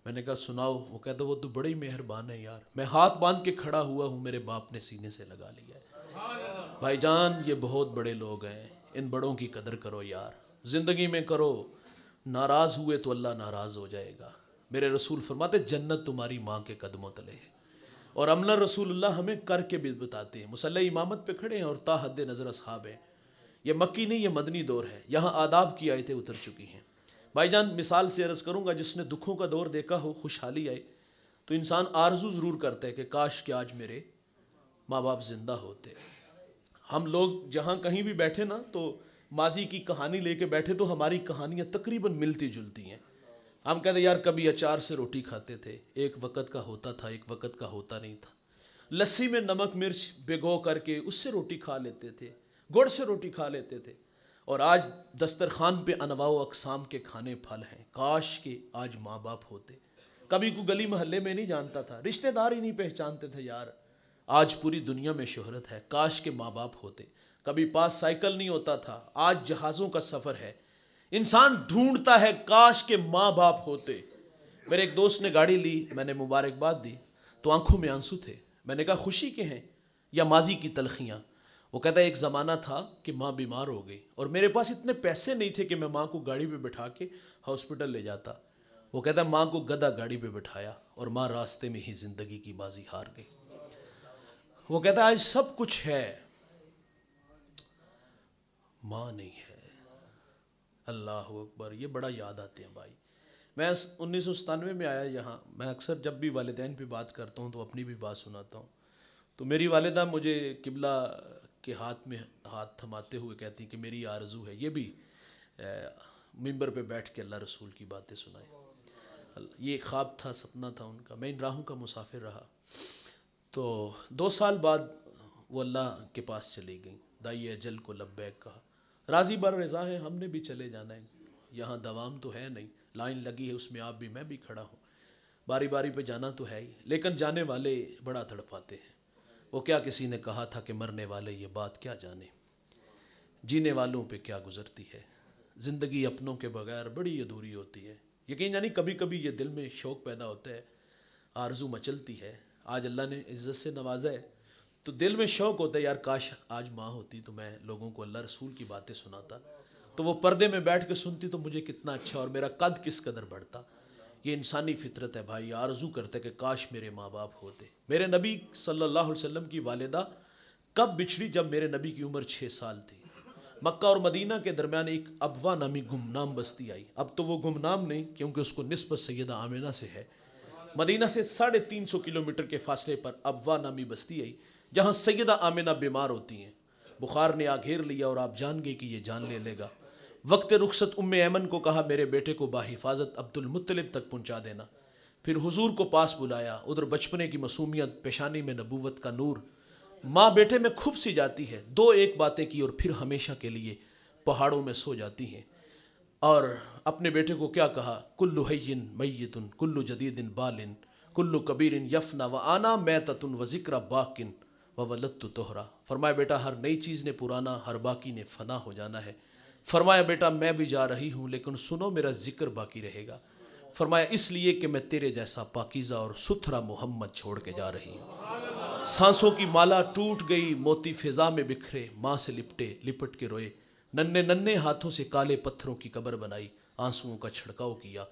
میں نے کہا سناؤ؟ وہ کہتا وہ تو بڑی مہربان ہے یار، میں ہاتھ باندھ کے کھڑا ہوا ہوں، میرے باپ نے سینے سے لگا لیا ہے۔ بھائی جان یہ بہت بڑے لوگ ہیں، ان بڑوں کی قدر کرو یار، زندگی میں کرو۔ ناراض ہوئے تو اللہ ناراض ہو جائے گا۔ میرے رسول فرماتے جنت تمہاری ماں کے قدموں تلے ہے. اور عملا رسول اللہ ہمیں کر کے بھی بتاتے ہیں. مصلی امامت پہ کھڑے ہیں اور تا حد نظر اصحاب ہیں. یہ مکی نہیں، یہ مدنی دور ہے. یہاں آداب کی آیتیں اتر چکی ہیں. بھائی جان مثال سے عرض کروں گا، جس نے دکھوں کا دور دیکھا ہو، خوشحالی آئے تو انسان آرزو ضرور کرتا ہے کہ کاش کہ آج میرے ماں باپ زندہ ہوتے. ہم لوگ جہاں کہیں بھی بیٹھے نا تو ماضی کی کہانی لے کے بیٹھے تو ہماری کہانیاں تقریباً ملتی جلتی ہیں. ہم کہتے ہیں یار کبھی اچار سے روٹی کھاتے تھے، ایک وقت کا ہوتا تھا، ایک وقت کا ہوتا نہیں تھا. لسی میں نمک مرچ بھگو کر کے اس سے روٹی کھا لیتے تھے، گڑ سے روٹی کھا لیتے تھے. اور آج دسترخوان پہ انواع و اقسام کے کھانے پھل ہیں. کاش کہ آج ماں باپ ہوتے. کبھی کوئی گلی محلے میں نہیں جانتا تھا، رشتہ دار ہی نہیں پہچانتے تھے. یار آج پوری دنیا میں شہرت ہے. کاش کے ماں باپ ہوتے. کبھی پاس سائیکل نہیں ہوتا تھا، آج جہازوں کا سفر ہے. انسان ڈھونڈتا ہے کاش کے ماں باپ ہوتے. میرے ایک دوست نے گاڑی لی، میں نے مبارکباد دی تو آنکھوں میں آنسو تھے. میں نے کہا خوشی کے ہیں یا ماضی کی تلخیاں؟ وہ کہتا ہے ایک زمانہ تھا کہ ماں بیمار ہو گئی اور میرے پاس اتنے پیسے نہیں تھے کہ میں ماں کو گاڑی پہ بٹھا کے ہاسپٹل لے جاتا. وہ کہتا ہے ماں کو گدھا گاڑی پہ بٹھایا اور ماں راستے میں ہی زندگی کی بازی ہار گئی. وہ کہتا ہے آج سب کچھ ہے، ماں نہیں ہے. اللہ اکبر. یہ بڑا یاد آتے ہیں بھائی. میں 1997 میں آیا یہاں. میں اکثر جب بھی والدین پہ بات کرتا ہوں تو اپنی بھی بات سناتا ہوں. تو میری والدہ مجھے قبلہ کے ہاتھ میں ہاتھ تھماتے ہوئے کہتی کہ میری آرزو ہے یہ بھی ممبر پہ بیٹھ کے اللہ رسول کی باتیں سنائے. یہ خواب تھا، سپنا تھا ان کا. میں ان راہوں کا مسافر رہا. تو 2 سال بعد وہ اللہ کے پاس چلی گئیں. دائی اجل کو لبیک کہا. راضی بر رضا ہے، ہم نے بھی چلے جانا ہے. یہاں دوام تو ہے نہیں، لائن لگی ہے اس میں آپ بھی میں بھی کھڑا ہوں. باری باری پہ جانا تو ہے ہی، لیکن جانے والے بڑا تڑپاتے ہیں. وہ کیا کسی نے کہا تھا کہ مرنے والے یہ بات کیا جانے، جینے والوں پہ کیا گزرتی ہے. زندگی اپنوں کے بغیر بڑی ادھوری ہوتی ہے. یقین یعنی کبھی کبھی یہ دل میں شوق پیدا ہوتا ہے، آرزو مچلتی ہے. آج اللہ نے عزت سے نوازا ہے تو دل میں شوق ہوتا ہے یار کاش آج ماں ہوتی تو میں لوگوں کو اللہ رسول کی باتیں سناتا تو وہ پردے میں بیٹھ کے سنتی تو مجھے کتنا اچھا اور میرا قد کس قدر بڑھتا. یہ انسانی فطرت ہے بھائی. آرزو کرتا ہے کہ کاش میرے ماں باپ ہوتے. میرے نبی صلی اللہ علیہ وسلم کی والدہ کب بچھڑی؟ جب میرے نبی کی عمر 6 سال تھی. مکہ اور مدینہ کے درمیان ایک ابوا نامی گمنام بستی آئی. اب تو وہ گمنام نہیں کیونکہ اس کو نسبت سیدہ آمنہ سے ہے. مدینہ سے 350 کلومیٹر کے فاصلے پر ابوا نامی بستی آئی جہاں سیدہ آمنہ بیمار ہوتی ہیں. بخار نے آ گھیر لیا اور آپ جان گئے کہ یہ جان لے لے گا. وقت رخصت ام ایمن کو کہا میرے بیٹے کو بحفاظت عبد المطلب تک پہنچا دینا. پھر حضور کو پاس بلایا. ادھر بچپنے کی معصومیت، پیشانی میں نبوت کا نور. ماں بیٹے میں کھپ سی جاتی ہے. 2-1 باتیں کی اور پھر ہمیشہ کے لیے پہاڑوں میں سو جاتی ہیں. اور اپنے بیٹے کو کیا کہا؟ کل حی میت کل جدید بال کل کبیر یفنا وانا میتۃ وذکر باق وولدت طہرا. فرمایا بیٹا ہر نئی چیز نے پرانا، ہر باقی نے فنا ہو جانا ہے. فرمایا بیٹا میں بھی جا رہی ہوں لیکن سنو میرا ذکر باقی رہے گا. فرمایا اس لیے کہ میں تیرے جیسا پاکیزہ اور ستھرا محمد چھوڑ کے جا رہی ہوں. سانسوں کی مالا ٹوٹ گئی، موتی فضا میں بکھرے. ماں سے لپٹ کے روئے. ننھے ہاتھوں سے کالے پتھروں کی قبر بنائی. آنسوؤں کا چھڑکاؤ کیا.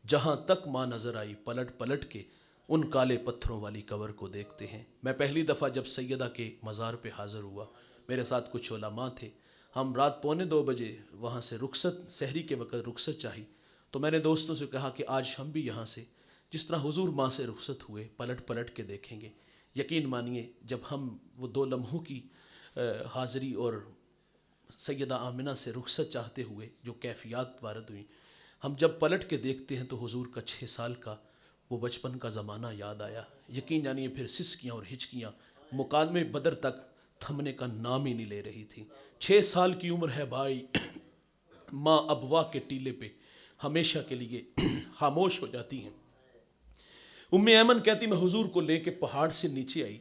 جہاں تک ماں نظر آئی پلٹ پلٹ کے ان کالے پتھروں والی قبر کو دیکھتے ہیں. میں پہلی دفعہ جب سیدہ کے مزار پہ حاضر ہوا، میرے ساتھ کچھ علماء تھے. ہم رات 1:45 بجے وہاں سے رخصت، سحری کے وقت رخصت چاہی. تو میں نے دوستوں سے کہا کہ آج ہم بھی یہاں سے جس طرح حضور ماں سے رخصت ہوئے پلٹ پلٹ کے دیکھیں گے. یقین مانیے جب ہم وہ 2 لمحوں کی حاضری اور سیدہ آمنہ سے رخصت چاہتے ہوئے جو کیفیات وارد ہوئیں، ہم جب پلٹ کے دیکھتے ہیں تو حضور کا 6 سال کا وہ بچپن کا زمانہ یاد آیا. یقین جانیے پھر سسکیاں اور ہچکیاں مکالمے بدر تک تھمنے کا نام ہی نہیں لے رہی تھی. 6 سال کی عمر ہے بھائی. ماں ابوا کے ٹیلے پہ ہمیشہ کے لیے خاموش ہو جاتی ہیں. ام ایمن کہتی میں حضور کو لے کے پہاڑ سے نیچے آئی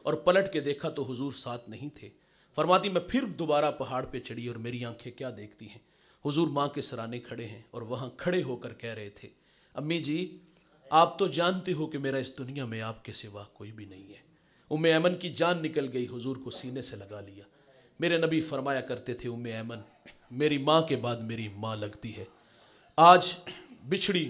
اور پلٹ کے دیکھا تو حضور ساتھ نہیں تھے. فرماتی میں پھر دوبارہ پہاڑ پہ چڑھی اور میری آنکھیں کیا دیکھتی ہیں، حضور ماں کے سرانے کھڑے ہیں اور وہاں کھڑے ہو کر کہہ رہے تھے امی جی آپ تو جانتے ہو کہ میرا اس دنیا میں آپ کے سوا کوئی بھی نہیں ہے. ام ایمن کی جان نکل گئی، حضور کو سینے سے لگا لیا. میرے نبی فرمایا کرتے تھے ام ایمن میری ماں کے بعد میری ماں لگتی ہے. آج بچھڑی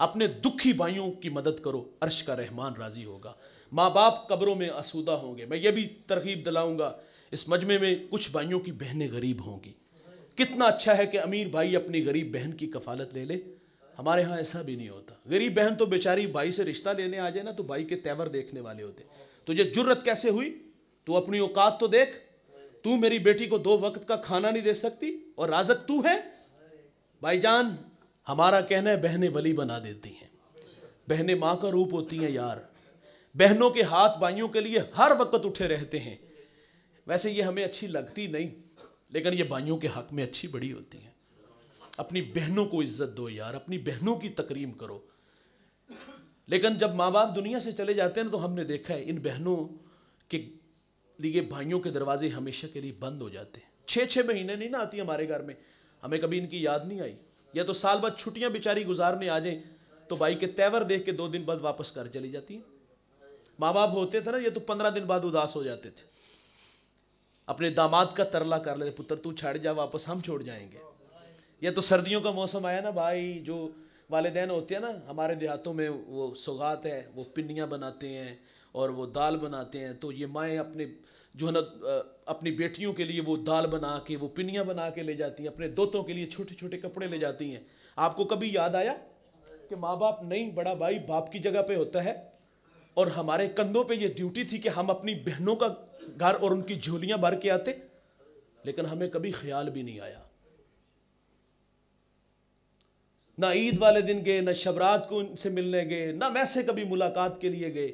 اپنے دکھی بھائیوں کی مدد کرو، عرش کا رحمان راضی ہوگا۔ ماں باپ قبروں میں آسودہ ہوں گے۔ میں یہ بھی ترغیب دلاؤں گا، اس مجمع میں کچھ بھائیوں کی بہنیں غریب ہوں گی، کتنا اچھا ہے کہ امیر بھائی اپنی غریب بہن کی کفالت لے لے۔ ہمارے ہاں ایسا بھی نہیں ہوتا، غریب بہن تو بیچاری بھائی سے رشتہ لینے آ جائے نا تو بھائی کے تیور دیکھنے والے ہوتے۔ تجھے جرت کیسے ہوئی؟ تو اپنی اوقات تو دیکھ، تو میری بیٹی کو 2 وقت کا کھانا نہیں دے سکتی اور رازق تو ہے۔ بھائی جان، ہمارا کہنا ہے بہنیں ولی بنا دیتی ہیں، بہنیں ماں کا روپ ہوتی ہیں یار۔ بہنوں کے ہاتھ بھائیوں کے لیے ہر وقت اٹھے رہتے ہیں۔ ویسے یہ ہمیں اچھی لگتی نہیں، لیکن یہ بھائیوں کے حق میں اچھی بڑی ہوتی ہیں۔ اپنی بہنوں کو عزت دو یار، اپنی بہنوں کی تکریم کرو۔ لیکن جب ماں باپ دنیا سے چلے جاتے ہیں تو ہم نے دیکھا ہے ان بہنوں کے لیے بھائیوں کے دروازے ہمیشہ کے لیے بند ہو جاتے ہیں۔ 6 مہینے نہیں نہ آتی ہمارے گھر میں، ہمیں کبھی ان کی یاد نہیں آئی، یا تو سال بعد چھٹیاں بیچاری گزارنے آ جائیں تو بھائی کے تیور دیکھ کے 2 دن بعد واپس گھر چلی جاتی ہیں۔ ماں باپ ہوتے تھے نا، یہ تو 15 دن بعد اداس ہو جاتے تھے، اپنے داماد کا ترلا کر لیتے، پتر تو چھڑ جا، واپس ہم چھوڑ جائیں گے۔ یہ تو سردیوں کا موسم آیا نا بھائی، جو والدین ہوتے ہیں نا ہمارے دیہاتوں میں، وہ سوغات ہے، وہ پنیاں بناتے ہیں اور وہ دال بناتے ہیں، تو یہ مائیں اپنے جو ہے نا اپنی بیٹیوں کے لیے وہ دال بنا کے، وہ پنیاں بنا کے لے جاتی ہیں، اپنے دوتوں کے لیے چھوٹے چھوٹے کپڑے لے جاتی ہیں۔ آپ کو کبھی یاد آیا کہ ماں باپ نہیں، بڑا بھائی باپ کی جگہ پہ ہوتا ہے، اور ہمارے کندھوں پہ یہ ڈیوٹی تھی کہ ہم اپنی بہنوں کا گھر اور ان کی جھولیاں بھر کے آتے، لیکن ہمیں کبھی خیال بھی نہیں آیا۔ نہ عید والے دن گئے، نہ شبرات کو ان سے ملنے گئے، نہ ویسے کبھی ملاقات کے لیے گئے۔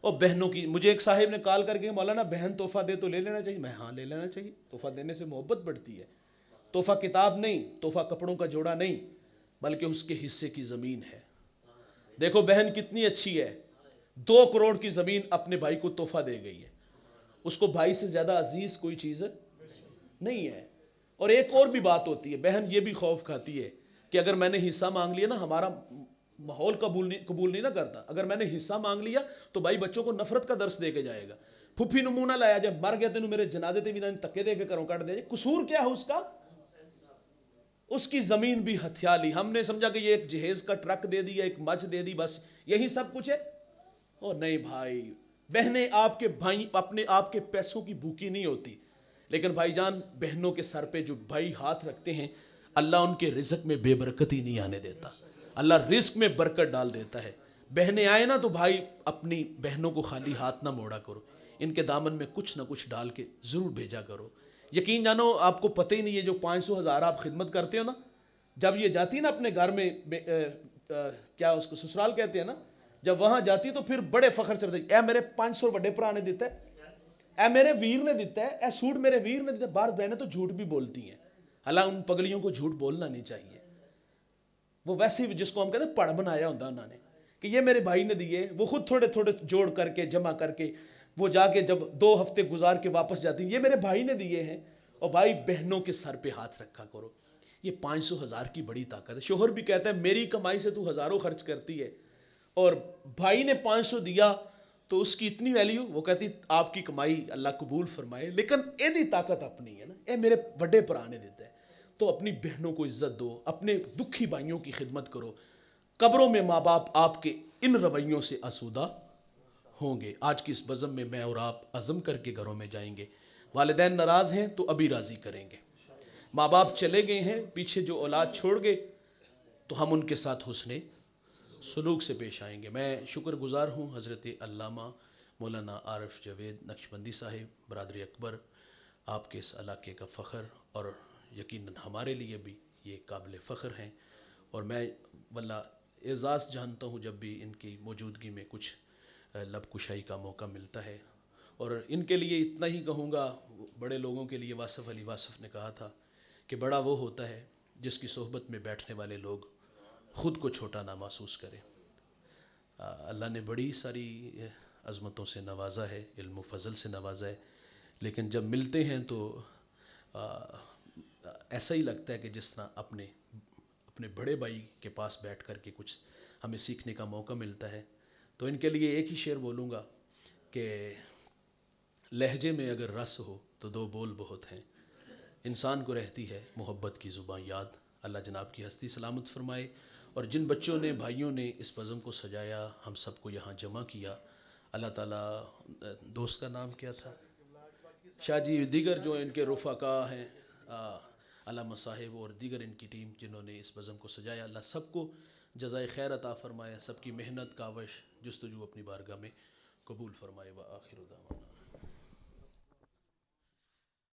اور بہنوں کی، مجھے ایک صاحب نے کال کر کے، مولانا بہن تحفہ دے تو لے لینا چاہیے؟ میں ہاں لے لینا چاہیے، تحفہ دینے سے محبت بڑھتی ہے۔ تحفہ کتاب نہیں، تحفہ کپڑوں کا جوڑا نہیں، بلکہ اس کے حصے کی زمین ہے۔ دیکھو بہن کتنی اچھی ہے، 2 کروڑ کی زمین اپنے بھائی کو تحفہ دے گئی ہے۔ اس کو بھائی سے زیادہ عزیز کوئی چیز نہیں ہے۔ اور ایک اور بھی بات ہوتی ہے، بہن یہ بھی خوف کھاتی ہے کہ اگر میں نے حصہ مانگ لیا نا، ہمارا ماحول قبول نہیں نہ کرتا، اگر میں نے حصہ مانگ لیا تو بھائی بچوں کو نفرت کا درس دے کے جائے گا۔ پھپھی نمونہ لایا، جب مر گیا تینوں میرے جنازے تے بھی نہ تکے دے کے کروں کٹ دے جائے۔ قصور کیا ہے اس کا؟ اس کی زمین بھی ہتھیا لی، ہم نے سمجھا کہ یہ ایک جہیز کا ٹرک دے دیا، ایک مچ دے دی، بس یہی سب کچھ ہے۔ اور نہیں بھائی، بہنیں آپ کے بھائی اپنے آپ کے پیسوں کی بھوکی نہیں ہوتی، لیکن بھائی جان بہنوں کے سر پہ جو بھائی ہاتھ رکھتے ہیں، اللہ ان کے رزق میں بے برکتی نہیں آنے دیتا، اللہ رزق میں برکت ڈال دیتا ہے۔ بہنیں آئے نا تو بھائی اپنی بہنوں کو خالی ہاتھ نہ موڑا کرو، ان کے دامن میں کچھ نہ کچھ ڈال کے ضرور بھیجا کرو۔ یقین جانو آپ کو پتہ ہی نہیں ہے، جو 500,000 آپ خدمت کرتے ہو نا، جب یہ جاتی ہے نا اپنے گھر میں، کیا اس کو سسرال کہتے ہیں نا، جب وہاں جاتی ہے تو پھر بڑے فخر سے بتائی، اے میرے 500 بڑے پرا نے دیتا ہے، اے میرے ویر نے دیتا ہے، اے سوٹ میرے ویر نے دیتا ہے۔ بار بہنیں تو جھوٹ بھی بولتی ہیں، حالانکہ ان پگلیوں کو جھوٹ بولنا نہیں چاہیے۔ وہ ویسے ہی جس کو ہم کہتے ہیں پڑھ بنایا ہوتا انہوں نے کہ یہ میرے بھائی نے دیے، وہ خود تھوڑے تھوڑے جوڑ کر کے جمع کر کے وہ جا کے جب 2 ہفتے گزار کے واپس جاتی ہیں، یہ میرے بھائی نے دیے ہیں۔ اور بھائی بہنوں کے سر پہ ہاتھ رکھا کرو، یہ 500,000 کی بڑی طاقت ہے۔ شوہر بھی کہتا ہے میری کمائی سے تو ہزاروں خرچ کرتی ہے، اور بھائی نے 500 دیا تو اس کی اتنی ویلیو، وہ کہتی آپ کی کمائی اللہ قبول فرمائے، لیکن ایدی طاقت اپنی ہے نا، اے میرے بڑے پرانے دیتا ہے۔ تو اپنی بہنوں کو عزت دو، اپنے دکھی بھائیوں کی خدمت کرو۔ قبروں میں ماں باپ آپ کے ان رویوں سے آسودہ ہوں گے۔ آج کی اس بزم میں میں اور آپ عزم کر کے گھروں میں جائیں گے۔ والدین ناراض ہیں تو ابھی راضی کریں گے، ماں باپ چلے گئے ہیں، پیچھے جو اولاد چھوڑ گئے تو ہم ان کے ساتھ حسن سلوک سے پیش آئیں گے۔ میں شکر گزار ہوں حضرت علامہ مولانا عارف جاوید نقشبندی صاحب برادری اکبر، آپ کے اس علاقے کا فخر، اور یقیناً ہمارے لیے بھی یہ قابل فخر ہیں۔ اور میں واللہ اعزاز جانتا ہوں جب بھی ان کی موجودگی میں کچھ لب کشائی کا موقع ملتا ہے۔ اور ان کے لیے اتنا ہی کہوں گا، بڑے لوگوں کے لیے واصف علی واصف نے کہا تھا کہ بڑا وہ ہوتا ہے جس کی صحبت میں بیٹھنے والے لوگ خود کو چھوٹا نہ محسوس کریں۔ اللہ نے بڑی ساری عظمتوں سے نوازا ہے، علم و فضل سے نوازا ہے، لیکن جب ملتے ہیں تو ایسا ہی لگتا ہے کہ جس طرح اپنے بڑے بھائی کے پاس بیٹھ کر کے کچھ ہمیں سیکھنے کا موقع ملتا ہے۔ تو ان کے لیے ایک ہی شعر بولوں گا کہ لہجے میں اگر رس ہو تو 2 بول بہت ہیں، انسان کو رہتی ہے محبت کی زباں یاد۔ اللہ جناب کی ہستی سلامت فرمائے، اور جن بچوں نے بھائیوں نے اس بزم کو سجایا، ہم سب کو یہاں جمع کیا، اللہ تعالیٰ دوست کا نام کیا تھا؟ شاہ جی، دیگر جو ان کے رفقا ہیں، علامہ صاحب اور دیگر ان کی ٹیم جنہوں نے اس بزم کو سجایا، اللہ سب کو جزائے خیر عطا فرمائے، سب کی محنت کاوش جستجو اپنی بارگاہ میں قبول فرمائے۔ وآخر دعوانا